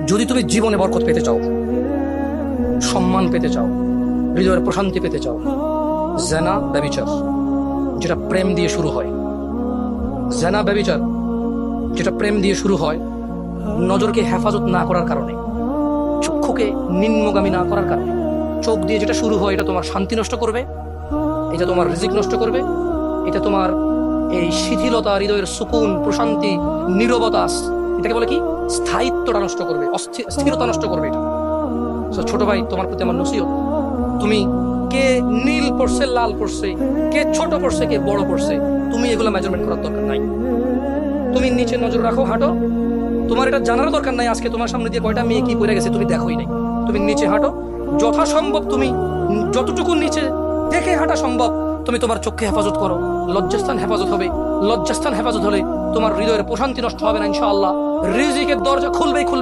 যদি তুমি জীবনে বরকত পেতে চাও, সম্মান পেতে চাও, হৃদয়ের প্রশান্তি পেতে চাও, জেনা ব্যভিচার যেটা প্রেম দিয়ে শুরু হয়, জেনা ব্যভিচার যেটা প্রেম দিয়ে শুরু হয়, নজরকে হেফাজত না করার কারণে, চক্ষুকে নিম্নগামী না করার কারণে, চোখ দিয়ে যেটা শুরু হয় এটা তোমার শান্তি নষ্ট করবে, এটা তোমার রিজিক নষ্ট করবে, এটা তোমার এই শিথিলতা, হৃদয়ের সুকুন, প্রশান্তি, নীরবতা, এটাকে বলে কি স্থায়িত্বটা নষ্ট করবে, স্থিরতা নষ্ট করবে এটা। ছোট ভাই, তোমার প্রতি আমার নসিহত, তুমি কে নীল পড়ছে, লাল পড়ছে, কে ছোট পড়ছে, কে বড় পড়ছে, তুমি এগুলো মেজারমেন্ট করার দরকার নাই। তুমি নিচে নজর রাখো, হাঁটো, তোমার এটা জানার দরকার নাই আজকে তোমার সামনে দিয়ে কয়টা মেয়ে কি পড়ে গেছে তুমি দেখোই নাই। তুমি নিচে হাঁটো, যথাসম্ভব তুমি যতটুকু নিচে দেখে হাঁটা সম্ভব তুমি তোমার চোখে হেফাজত করো। লজ্জাস্থান হেফাজত হবে, লজ্জাস্থান হেফাজত হলে তোমার হৃদয়ের প্রশান্তি নষ্ট হবে না ইনশাআল্লাহ। রিজিকের দরজা খুলবেই খুলবে।